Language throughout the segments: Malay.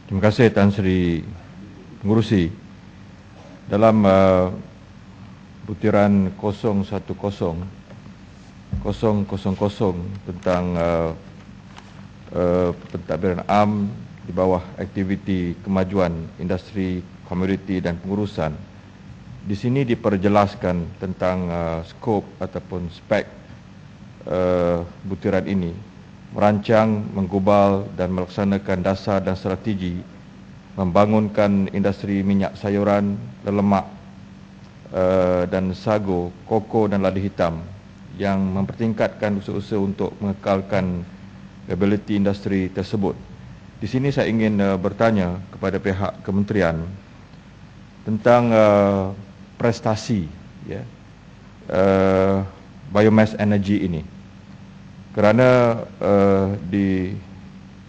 Terima kasih Tan Sri Pengurusi. Dalam butiran 010 tentang pentadbiran am di bawah aktiviti kemajuan industri, komoditi dan pengurusan, di sini diperjelaskan tentang skop ataupun spek butiran ini, merancang, menggubal dan melaksanakan dasar dan strategi membangunkan industri minyak sayuran, lelemak dan sago, koko dan lada hitam yang mempertingkatkan usaha-usaha untuk mengekalkan viability industri tersebut. Di sini saya ingin bertanya kepada pihak kementerian tentang prestasi biomass energy ini, kerana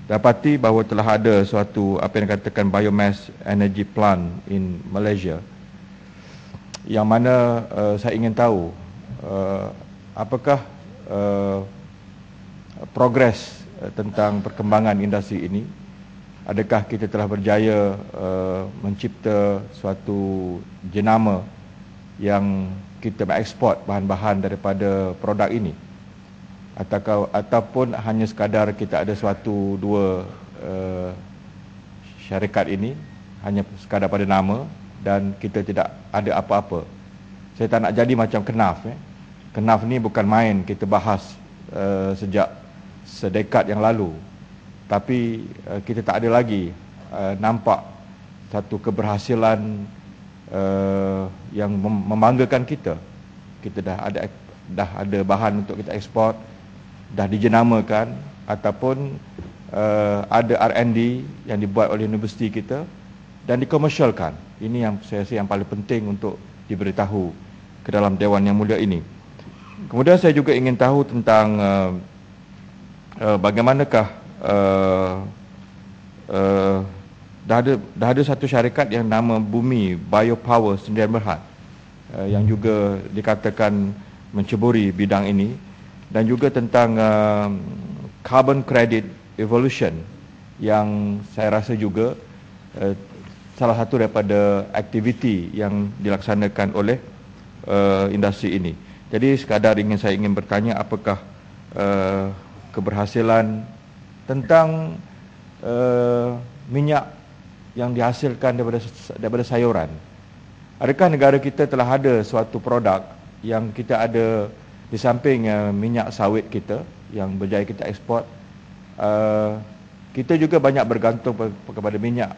dapati bahawa telah ada suatu apa yang dikatakan biomass energy plant in Malaysia, yang mana saya ingin tahu apakah progres tentang perkembangan industri ini. Adakah kita telah berjaya mencipta suatu jenama yang kita mengeksport bahan-bahan daripada produk ini, ataupun hanya sekadar kita ada suatu dua syarikat ini hanya sekadar pada nama dan kita tidak ada apa-apa. Saya tak nak jadi macam KNAF. KNAF ni bukan main, kita bahas sejak sedekad yang lalu, tapi kita tak ada lagi nampak satu keberhasilan yang membanggakan kita. Kita dah ada bahan untuk kita ekspor, dah dijenamakan, ataupun ada R&D yang dibuat oleh universiti kita dan dikomersialkan. Ini yang saya rasa yang paling penting untuk diberitahu ke dalam Dewan Yang Mulia ini. Kemudian saya juga ingin tahu tentang bagaimanakah dah ada satu syarikat yang nama Bumi Biopower Sdn Bhd yang juga dikatakan menceburi bidang ini, dan juga tentang carbon credit evolution yang saya rasa juga salah satu daripada aktiviti yang dilaksanakan oleh industri ini. Jadi sekadar saya ingin bertanya apakah keberhasilan tentang minyak yang dihasilkan daripada sayuran. Adakah negara kita telah ada suatu produk yang kita ada di samping minyak sawit kita yang berjaya kita ekspor, kita juga banyak bergantung kepada minyak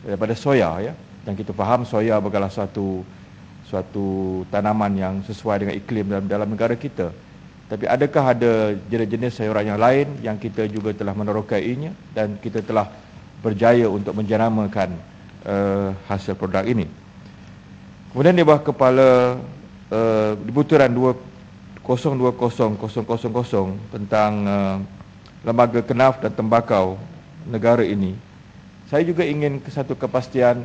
daripada soya, dan kita faham soya bukanlah suatu tanaman yang sesuai dengan iklim dalam negara kita. Tapi adakah ada jenis-jenis sayuran yang lain yang kita juga telah menerokainya dan kita telah berjaya untuk menjenamakan hasil produk ini. Kemudian di bawah kepala di butiran 0200000 tentang lembaga KNAF dan tembakau negara ini, saya juga ingin satu kepastian,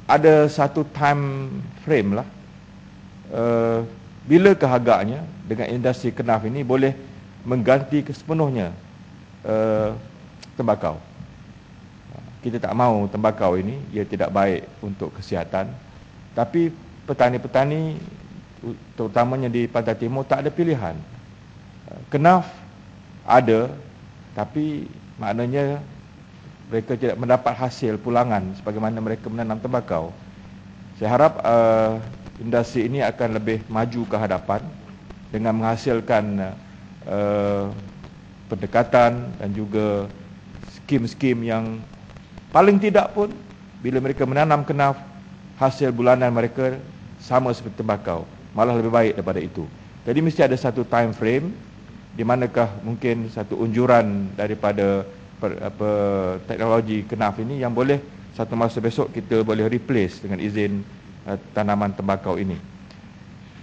ada satu time frame lah, bilakah agaknya dengan industri KNAF ini boleh mengganti sepenuhnya tembakau. Kita tak mahu tembakau ini, ia tidak baik untuk kesihatan, tapi petani-petani terutamanya di Pantai Timur tak ada pilihan. KNAF ada, tapi maknanya mereka tidak mendapat hasil pulangan sebagaimana mereka menanam tembakau. Saya harap industri ini akan lebih maju ke hadapan dengan menghasilkan pendekatan dan juga skim-skim yang paling tidak pun bila mereka menanam KNAF, hasil bulanan mereka sama seperti tembakau, malah lebih baik daripada itu. Jadi mesti ada satu time frame di manakah mungkin satu unjuran daripada teknologi KNAF ini yang boleh satu masa besok kita boleh replace dengan izin tanaman tembakau ini.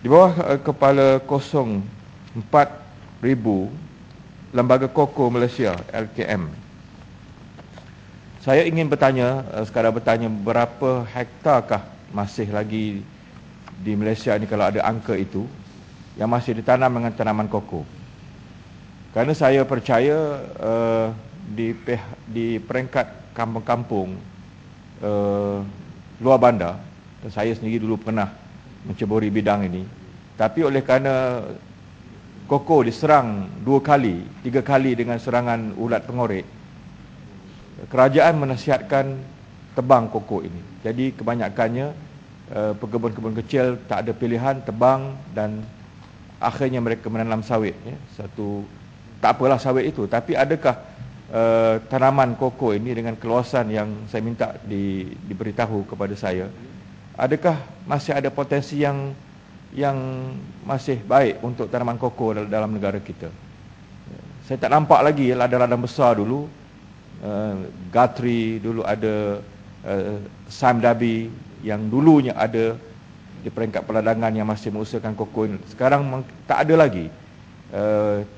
Di bawah kepala 04000 Lembaga Koko Malaysia LKM, saya ingin bertanya, sekadar bertanya, berapa hektarkah masih lagi di Malaysia ini kalau ada angka itu yang masih ditanam dengan tanaman koko? Kerana saya percaya di peringkat kampung-kampung luar bandar, dan saya sendiri dulu pernah menceburi bidang ini, tapi oleh kerana koko diserang 2 kali, 3 kali dengan serangan ulat pengorek, kerajaan menasihatkan tebang koko ini. Jadi kebanyakannya pekebun-kebun kecil tak ada pilihan, tebang, dan akhirnya mereka menanam sawit. Tak apalah sawit itu, tapi adakah tanaman koko ini dengan keluasan yang saya minta diberitahu kepada saya, adakah masih ada potensi yang masih baik untuk tanaman koko dalam negara kita? Saya tak nampak lagi ladang-ladang besar dulu, Guthrie, dulu ada Sam Dabi yang dulunya ada di peringkat peladangan yang masih mengusahakan koko ini. Sekarang tak ada lagi.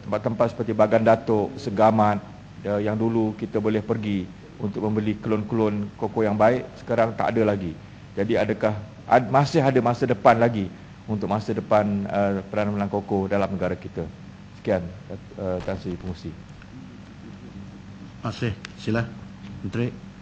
Tempat-tempat seperti Bagan Datuk, Segamat, yang dulu kita boleh pergi untuk membeli klon-klon koko yang baik, sekarang tak ada lagi. Jadi adakah masih ada masa depan lagi untuk masa depan penanaman koko dalam negara kita? Sekian, Tan Sri Pengerusi. Terima kasih. Sila, Menteri.